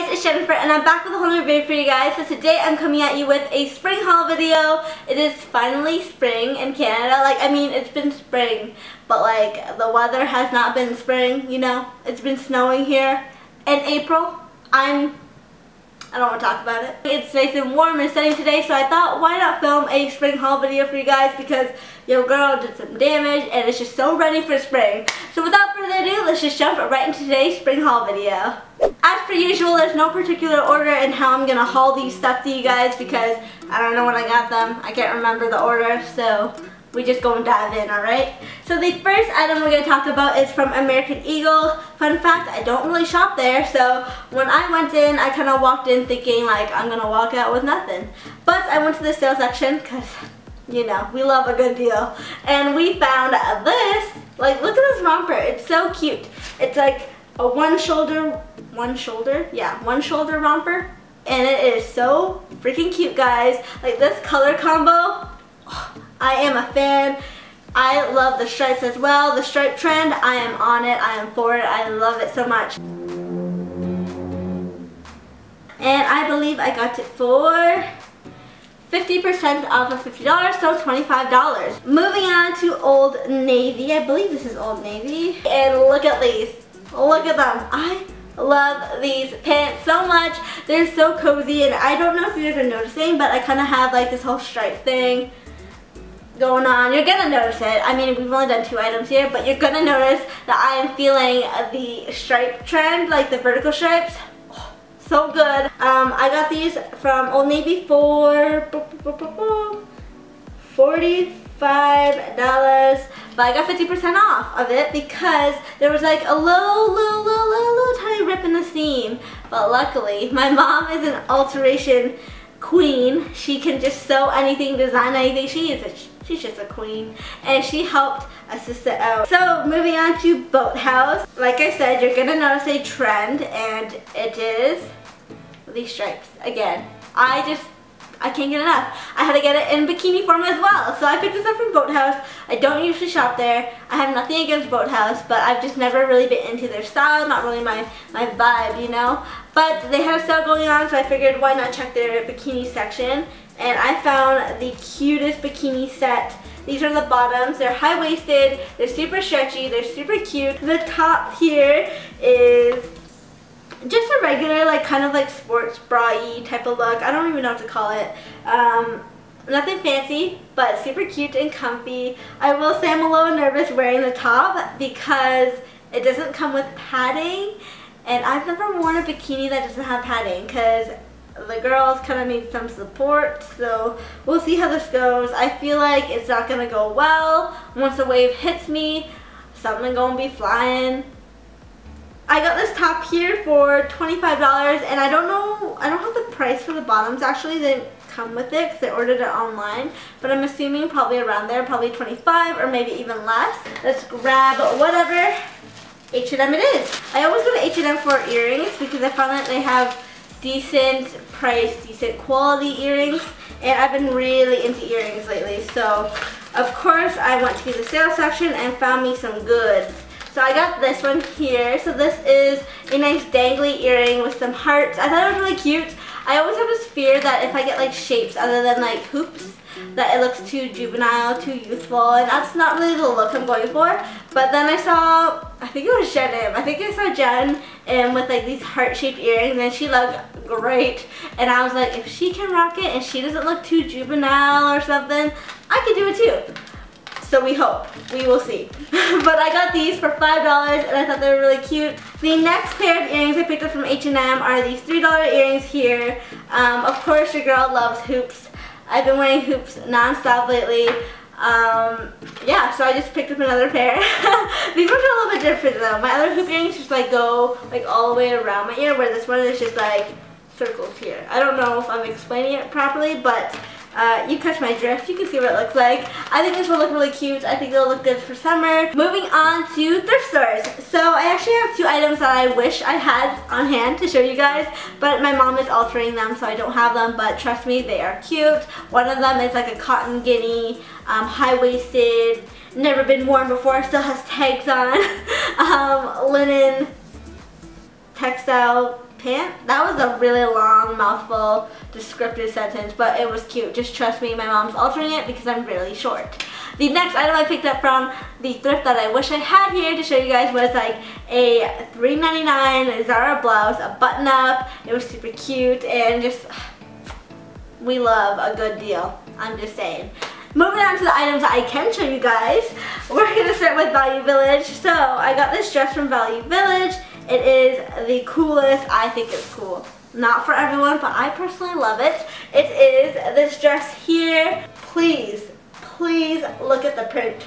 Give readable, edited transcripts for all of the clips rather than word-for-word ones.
guys, it's Jennifer and I'm back with a whole new video for you guys. So today I'm coming at you with a spring haul video. It is finally spring in Canada. Like, I mean, it's been spring, but like the weather has not been spring, you know. It's been snowing here in April. I don't want to talk about it. It's nice and warm and sunny today, so I thought, why not film a spring haul video for you guys, because your girl did some damage and it's just so ready for spring. So without further ado, let's just jump right into today's spring haul video. As per usual, there's no particular order in how I'm going to haul these stuff to you guys because I don't know when I got them. I can't remember the order, so we just go and dive in, alright? So the first item we're going to talk about is from American Eagle. Fun fact, I don't really shop there, so when I went in, I kind of walked in thinking like I'm going to walk out with nothing. But I went to the sale section because, you know, we love a good deal. And we found this. Like, look at this romper. It's so cute. It's like a one shoulder romper. And it is so freaking cute, guys. Like, this color combo, I am a fan. I love the stripes as well. The stripe trend, I am on it. I am for it. I love it so much. And I believe I got it for 50% off of $50, so $25. Moving on to Old Navy. I believe this is Old Navy. And look at these. Look at them. I love these pants so much. They're so cozy, and I don't know if you guys are noticing, but I kind of have like this whole stripe thing going on. You're gonna notice it. I mean, we've only done 2 items here, but you're gonna notice that I am feeling the stripe trend, like the vertical stripes. Oh, so good. I got these from Old Navy for $45, but I got 50% off of it because there was like a little tiny rip in the seam. But luckily, my mom is an alteration queen. She can just sew anything, design anything. She's just a queen, and she helped assist it out. So moving on to Boathouse. Like I said, you're gonna notice a trend, and it is these stripes. Again, I can't get enough. I had to get it in bikini form as well. So I picked this up from Boathouse. I don't usually shop there. I have nothing against Boathouse, but I've just never really been into their style. Not really my vibe, you know. But they had a sale going on, so I figured why not check their bikini section. And I found the cutest bikini set. These are the bottoms. They're high-waisted. They're super stretchy. They're super cute. The top here is just a regular, like, kind of like sports bra-y type of look. I don't even know what to call it. Nothing fancy, but super cute and comfy. I will say I'm a little nervous wearing the top because it doesn't come with padding. And I've never worn a bikini that doesn't have padding because the girls kind of need some support, so we'll see how this goes. I feel like it's not going to go well. Once the wave hits me, something going to be flying. I got this top here for $25, and I don't have the price for the bottoms. Actually, they didn't come with it because I ordered it online, but I'm assuming probably around there, probably $25 or maybe even less. Let's grab whatever H&M it is. I always go to H&M for earrings because I found that they have decent price, decent quality earrings, and I've been really into earrings lately. So of course I went to the sale section and found me some goods. So I got this one here. So this is a nice dangly earring with some hearts. I thought it was really cute. I always have this fear that if I get like shapes other than like hoops, that it looks too juvenile, too youthful, and that's not really the look I'm going for. But then I saw, I think it was Jen. I think I saw Jen with like these heart-shaped earrings, and she looked great. And I was like, if she can rock it and she doesn't look too juvenile or something, I can do it too. So we hope. We will see. But I got these for $5 and I thought they were really cute. The next pair of earrings I picked up from H&M are these $3 earrings here. Of course your girl loves hoops. I've been wearing hoops non-stop lately. Yeah, so I just picked up another pair. These ones are a little bit different though. My other hoop earrings just like go like all the way around my ear, where this one is just like circles here. I don't know if I'm explaining it properly, but you catch my drift. You can see what it looks like. I think this will look really cute. I think it'll look good for summer. Moving on to thrift stores. So I actually have 2 items that I wish I had on hand to show you guys, but my mom is altering them, so I don't have them, but trust me, they are cute. One of them is like a cotton guinea, high-waisted, never been worn before, still has tags on, linen textile pant. That was a really long mouthful descriptive sentence, but it was cute. Just trust me, my mom's altering it because I'm really short. The next item I picked up from the thrift that I wish I had here to show you guys was like a $3.99 Zara blouse, a button up. It was super cute and just, we love a good deal. I'm just saying. Moving on to the items that I can show you guys, we're going to start with Value Village. So I got this dress from Value Village. It is the coolest. I think it's cool. Not for everyone, but I personally love it. It is this dress here. Please look at the print.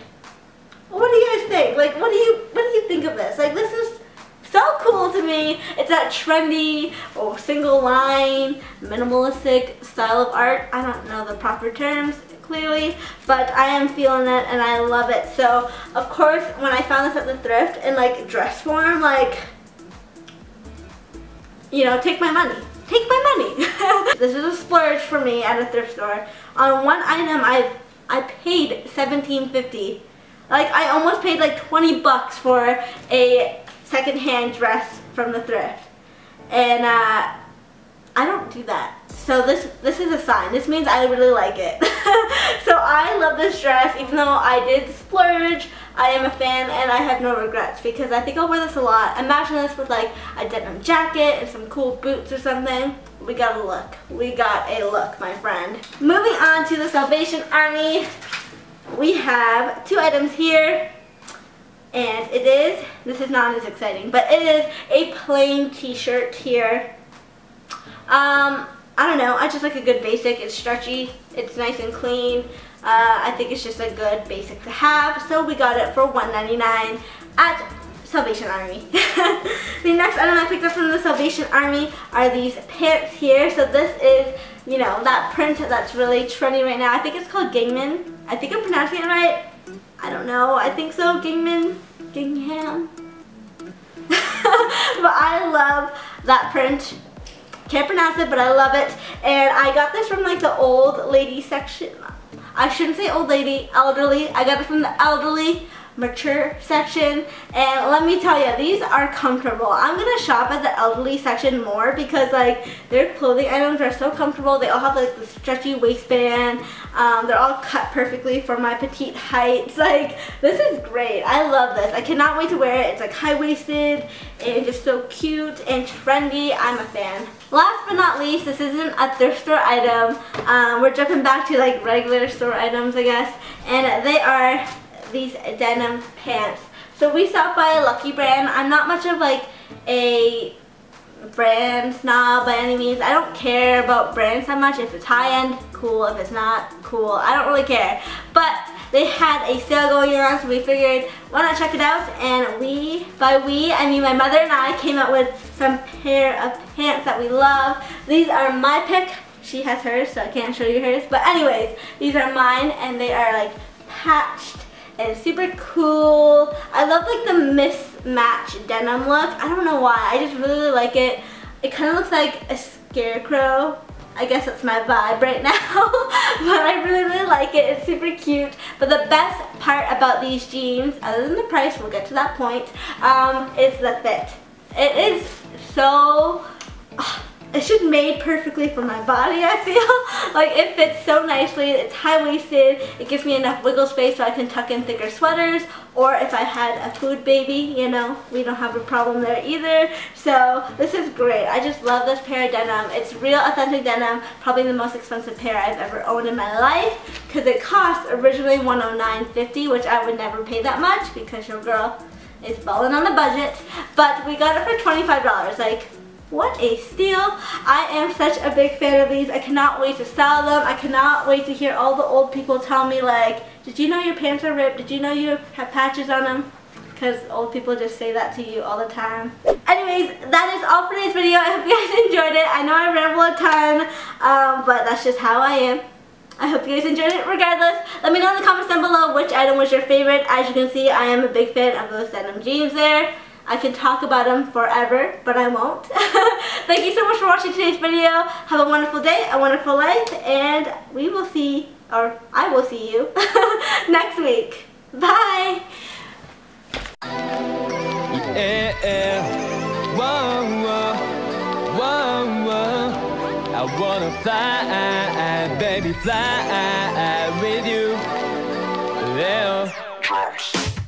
What do you guys think? Like, what do you think of this? Like, this is so cool to me. It's that trendy, single line, minimalistic style of art. I don't know the proper terms clearly, but I am feeling it and I love it. So, of course, when I found this at the thrift in like dress form, like, you know, take my money. Take my money. This is a splurge for me at a thrift store. On one item, I paid $17.50. Like, I almost paid like 20 bucks for a secondhand dress from the thrift. And I don't do that. So this is a sign. This means I really like it. So I love this dress, even though I did splurge. I am a fan and I have no regrets because I think I'll wear this a lot. Imagine this with like a denim jacket and some cool boots or something. We got a look. We got a look, my friend. Moving on to the Salvation Army. We have two items here. And it is, this is not as exciting, but it is a plain t-shirt here. I don't know, I just like a good basic. It's stretchy, it's nice and clean. I think it's just a good basic to have. So we got it for $1.99 at Salvation Army. The next item I picked up from the Salvation Army are these pants here. So this is, you know, that print that's really trendy right now. I think it's called Gingham. I think I'm pronouncing it right. I don't know, I think so, Gingham. But I love that print. Can't pronounce it, but I love it. And I got this from like the old lady section. I shouldn't say old lady, elderly. I got it from the elderly, mature section. And let me tell you, these are comfortable. I'm gonna shop at the elderly section more because like their clothing items are so comfortable. They all have like the stretchy waistband. They're all cut perfectly for my petite height. Like, this is great. I love this. I cannot wait to wear it. It's like high-waisted and just so cute and trendy. I'm a fan. Last but not least, this isn't a thrift store item. We're jumping back to like regular store items, I guess. And they are these denim pants. So we stopped by a Lucky Brand. I'm not much of like a brand snob by any means. I don't care about brands that much. If it's high-end, cool. If it's not, cool. I don't really care. But they had a sale going on, so we figured why not check it out. And by we, I mean my mother and I came out with some pair of pants that we love. These are my pick. She has hers, so I can't show you hers. But anyways, these are mine, and they are like patched and super cool. I love like the mismatched denim look. I don't know why. I just really like it. It kind of looks like a scarecrow. I guess that's my vibe right now. But I really like it. It's super cute. But the best part about these jeans, other than the price, we'll get to that point, is the fit. It is so... it's just made perfectly for my body, I feel. Like, it fits so nicely. It's high-waisted. It gives me enough wiggle space so I can tuck in thicker sweaters. Or if I had a food baby, you know, we don't have a problem there either. So this is great. I just love this pair of denim. It's real authentic denim. Probably the most expensive pair I've ever owned in my life. Because it cost originally $109.50, which I would never pay that much because your girl is balling on a budget. But we got it for $25. Like, what a steal. I am such a big fan of these. I cannot wait to style them. I cannot wait to hear all the old people tell me like, did you know your pants are ripped? Did you know you have patches on them? Because old people just say that to you all the time. Anyways, that is all for today's video. I hope you guys enjoyed it. I know I ramble a ton, but that's just how I am. I hope you guys enjoyed it regardless. Let me know in the comments down below which item was your favorite. As you can see, I am a big fan of those denim jeans there. I can talk about them forever, but I won't. Thank you so much for watching today's video. Have a wonderful day, a wonderful life, and we will see, or I will see you next week. Bye! Yeah. Whoa, whoa. I wanna fly, baby, fly with you. Yeah.